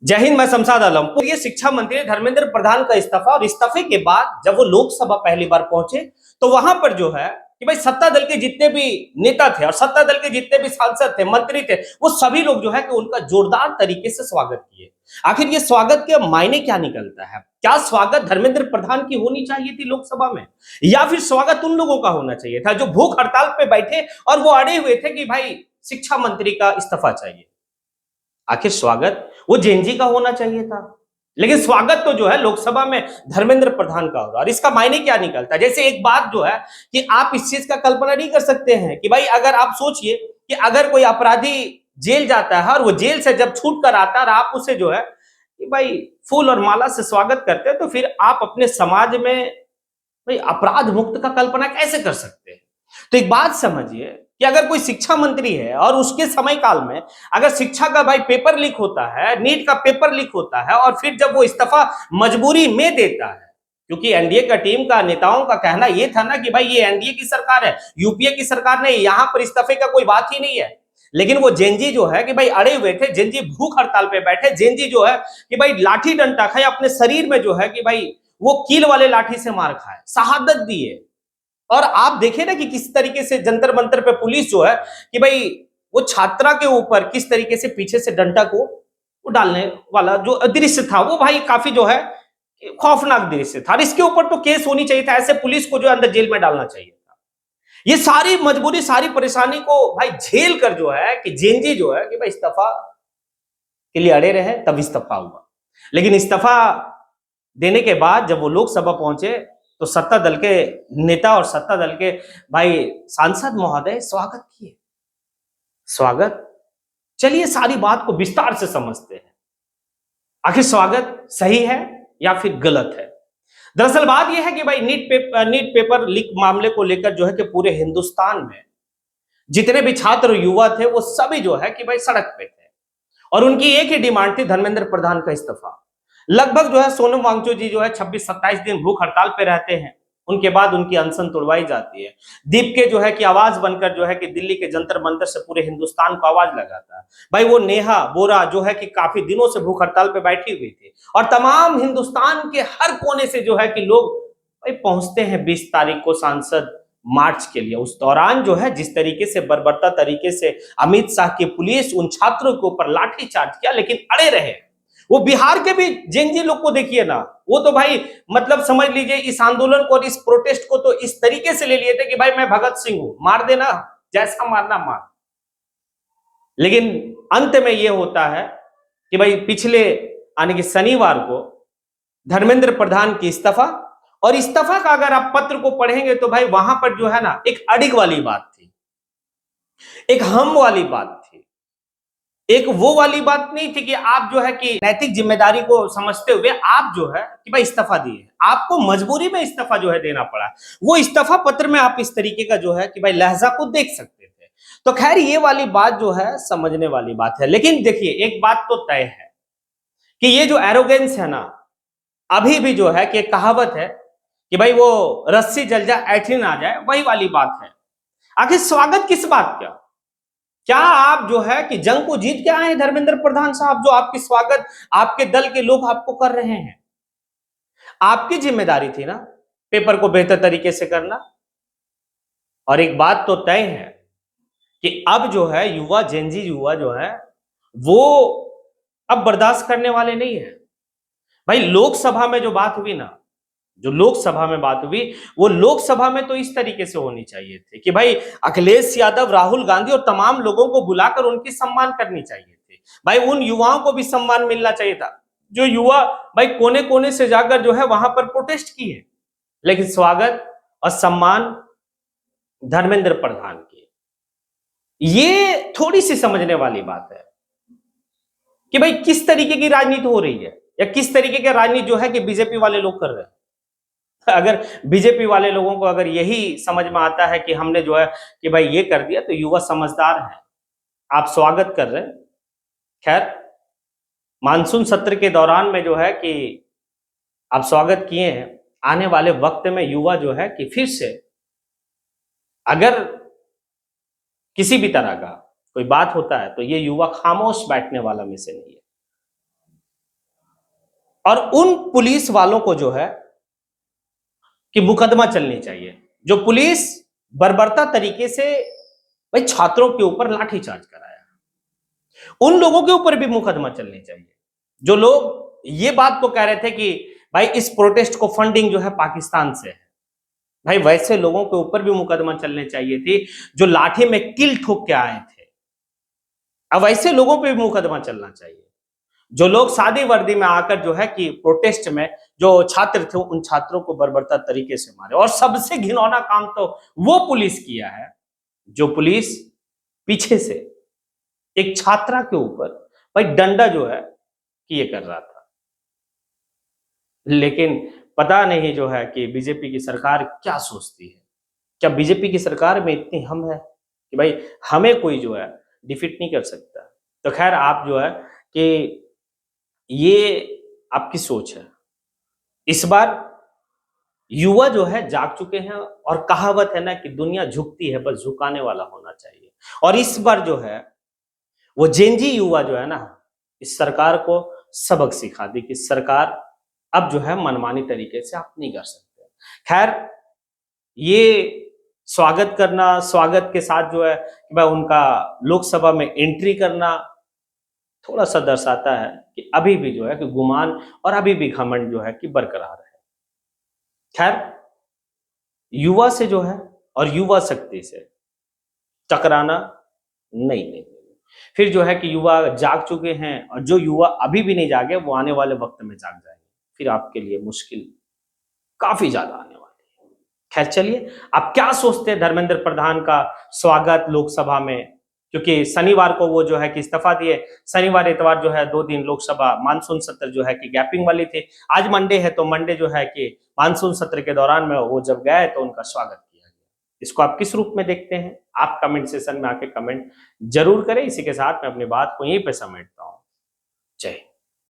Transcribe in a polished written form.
जय हिंद। मैं शमशाद आलम। ये शिक्षा मंत्री धर्मेंद्र प्रधान का इस्तीफा और इस्तीफे के बाद जब वो लोकसभा पहली बार पहुंचे तो वहां पर जो है कि भाई सत्ता दल के जितने भी नेता थे और सत्ता दल के जितने भी सांसद थे, मंत्री थे, वो सभी लोग जो है कि उनका जोरदार तरीके से स्वागत किए। आखिर ये स्वागत के मायने क्या निकलता है? क्या स्वागत धर्मेंद्र प्रधान की होनी चाहिए थी लोकसभा में, या फिर स्वागत उन लोगों का होना चाहिए था जो भूख हड़ताल पे बैठे और वो अड़े हुए थे कि भाई शिक्षा मंत्री का इस्तीफा चाहिए? आखिर स्वागत वो जेएनजी का होना चाहिए था, लेकिन स्वागत तो जो है लोकसभा में धर्मेंद्र प्रधान का हो रहा। और इसका मायने क्या निकलता है? जैसे एक बात जो है कि आप इस चीज का कल्पना नहीं कर सकते हैं कि भाई अगर आप सोचिए कि अगर कोई अपराधी जेल जाता है और वो जेल से जब छूट कर आता है और आप उसे जो है कि भाई फूल और माला से स्वागत करते हैं, तो फिर आप अपने समाज में भाई अपराध मुक्त का कल्पना कैसे कर सकते हैं? तो एक बात समझिए कि अगर कोई शिक्षा मंत्री है और उसके समय काल में अगर शिक्षा का भाई पेपर लीक होता है, नीट का पेपर लीक होता है, और फिर जब वो इस्तीफा मजबूरी में देता है, क्योंकि एनडीए का टीम का नेताओं का कहना ये था ना कि भाई ये एनडीए की सरकार है, यूपीए की सरकार नहीं, यहां पर इस्तीफे का कोई बात ही नहीं है। लेकिन वो जेएनजी जो है कि भाई अड़े हुए थे, जेएनजी भूख हड़ताल पे बैठे, जेएनजी जो है कि भाई लाठी डंडा खाए, अपने शरीर में जो है कि भाई वो कील वाले लाठी से मार खाए, शहादत दिए। और आप देखें ना कि किस तरीके से जंतर मंतर पे पुलिस जो है कि भाई वो छात्रा के ऊपर किस तरीके से पीछे से डंडा को वो डालने वाला जो दृश्य था, वो भाई काफी जो है खौफनाक दृश्य था। और इसके ऊपर तो केस होनी चाहिए था, ऐसे पुलिस को जो अंदर जेल में डालना चाहिए था। ये सारी मजबूरी, सारी परेशानी को भाई झेल कर जो है कि जेएनजी जो है कि भाई इस्तीफा के लिए अड़े रहे, तब इस्तीफा हुआ। लेकिन इस्तीफा देने के बाद जब वो लोकसभा पहुंचे तो सत्ता दल के नेता और सत्ता दल के भाई सांसद महोदय स्वागत किए। स्वागत, चलिए सारी बात को विस्तार से समझते हैं। आखिर स्वागत सही है या फिर गलत है? दरअसल बात यह है कि भाई नीट पेपर लीक मामले को लेकर जो है कि पूरे हिंदुस्तान में जितने भी छात्र युवा थे वो सभी जो है कि भाई सड़क पे थे और उनकी एक ही डिमांड थी, धर्मेंद्र प्रधान का इस्तीफा। लगभग जो है सोनम वांगचुक जी जो है 26-27 दिन भूख हड़ताल पे रहते हैं, उनके बाद उनकी अनशन तोड़वाई जाती है। दीप के जो है कि आवाज बनकर जो है कि दिल्ली के जंतर मंतर से पूरे हिंदुस्तान को आवाज लगाता है। भाई वो नेहा बोरा जो है कि काफी दिनों से भूख हड़ताल पे बैठी हुई थी और तमाम हिंदुस्तान के हर कोने से जो है कि लोग भाई पहुंचते हैं 20 तारीख को सांसद मार्च के लिए। उस दौरान जो है जिस तरीके से बर्बरता तरीके से अमित शाह की पुलिस उन छात्रों के ऊपर लाठीचार्ज किया, लेकिन अड़े रहे। वो बिहार के भी जेएनजी लोग को देखिए ना, वो तो भाई मतलब समझ लीजिए इस आंदोलन को और इस प्रोटेस्ट को तो इस तरीके से ले लिए थे कि भाई मैं भगत सिंह हूं, मार देना, जैसा मारना मार। लेकिन अंत में यह होता है कि भाई पिछले यानी कि शनिवार को धर्मेंद्र प्रधान की इस्तीफा, और इस्तीफा का अगर आप पत्र को पढ़ेंगे तो भाई वहां पर जो है ना एक अड़िग वाली बात थी, एक हम वाली बात थी, एक वो वाली बात नहीं थी कि आप जो है कि नैतिक जिम्मेदारी को समझते हुए आप जो है कि भाई इस्तीफा दिए, आपको मजबूरी में इस्तीफा जो है देना पड़ा। वो इस्तीफा पत्र में आप इस तरीके का जो है कि भाई लहजा को देख सकते थे। तो खैर ये वाली बात जो है समझने वाली बात है। लेकिन देखिए एक बात तो तय है कि ये जो एरोगेंस है ना, अभी भी जो है कि कहावत है कि भाई वो रस्सी जल जाए ऐठी ना जाए, वही वाली बात है। आखिर स्वागत किस बात का? क्या आप जो है कि जंग को जीत के आए हैं धर्मेंद्र प्रधान साहब, जो आपकी स्वागत आपके दल के लोग आपको कर रहे हैं? आपकी जिम्मेदारी थी ना पेपर को बेहतर तरीके से करना। और एक बात तो तय है कि अब जो है युवा, जेनजी युवा जो है वो अब बर्दाश्त करने वाले नहीं है। भाई लोकसभा में जो बात हुई ना, जो लोकसभा में बात हुई, वो लोकसभा में तो इस तरीके से होनी चाहिए थी कि भाई अखिलेश यादव, राहुल गांधी और तमाम लोगों को बुलाकर उनकी सम्मान करनी चाहिए थी। भाई उन युवाओं को भी सम्मान मिलना चाहिए था जो युवा भाई कोने कोने से जाकर जो है वहां पर प्रोटेस्ट किए। लेकिन स्वागत और सम्मान धर्मेंद्र प्रधान की, ये थोड़ी सी समझने वाली बात है कि भाई किस तरीके की राजनीति हो रही है या किस तरीके की राजनीति जो है कि बीजेपी वाले लोग कर रहे हैं। अगर बीजेपी वाले लोगों को अगर यही समझ में आता है कि हमने जो है कि भाई ये कर दिया, तो युवा समझदार है, आप स्वागत कर रहे हैं। खैर मानसून सत्र के दौरान में जो है कि आप स्वागत किए हैं, आने वाले वक्त में युवा जो है कि फिर से अगर किसी भी तरह का कोई बात होता है तो ये युवा खामोश बैठने वाला में से नहीं है। और उन पुलिस वालों को जो है कि मुकदमा चलनी चाहिए, जो पुलिस बर्बरता तरीके से भाई छात्रों के ऊपर लाठीचार्ज कराया, उन लोगों के ऊपर भी मुकदमा चलनी चाहिए। जो लोग ये बात को कह रहे थे कि भाई इस प्रोटेस्ट को फंडिंग जो है पाकिस्तान से है, भाई वैसे लोगों के ऊपर भी मुकदमा चलने चाहिए थी जो लाठी में किल ठोक के आए थे। अब वैसे लोगों पे भी मुकदमा चलना चाहिए जो लोग सादी वर्दी में आकर जो है कि प्रोटेस्ट में जो छात्र थे उन छात्रों को बर्बरता तरीके से मारे। और सबसे घिनौना काम तो वो पुलिस किया है जो पुलिस पीछे से एक छात्रा के ऊपर भाई डंडा जो है कि ये कर रहा था। लेकिन पता नहीं जो है कि बीजेपी की सरकार क्या सोचती है, क्या बीजेपी की सरकार में इतनी हम है कि भाई हमें कोई जो है डिफीट नहीं कर सकता। तो खैर आप जो है कि ये आपकी सोच है। इस बार युवा जो है जाग चुके हैं और कहावत है ना कि दुनिया झुकती है बस झुकाने वाला होना चाहिए। और इस बार जो है वो जेनजी युवा जो है ना इस सरकार को सबक सिखा दी कि सरकार अब जो है मनमानी तरीके से आप नहीं कर सकते। खैर ये स्वागत करना, स्वागत के साथ जो है कि भाई उनका लोकसभा में एंट्री करना थोड़ा सा दर्शाता है कि अभी भी जो है कि गुमान और अभी भी घमंड जो है कि बरकरार है। खैर युवा से जो है और युवा शक्ति से टकराना नहीं। फिर जो है कि युवा जाग चुके हैं और जो युवा अभी भी नहीं जागे वो आने वाले वक्त में जाग जाएंगे, फिर आपके लिए मुश्किल काफी ज्यादा आने वाली है। खैर चलिए आप क्या सोचते हैं धर्मेंद्र प्रधान का स्वागत लोकसभा में, क्योंकि शनिवार को वो जो है कि इस्तीफा दिए, शनिवार इतवार जो है 2 दिन लोकसभा मानसून सत्र जो है कि गैपिंग वाली थी। आज मंडे है तो मंडे जो है कि मानसून सत्र के दौरान में वो जब गए तो उनका स्वागत किया गया। इसको आप किस रूप में देखते हैं? आप कमेंट सेशन में आके कमेंट जरूर करें। इसी के साथ मैं अपनी बात को यहीं पे समेटता हूं। जय हिंद।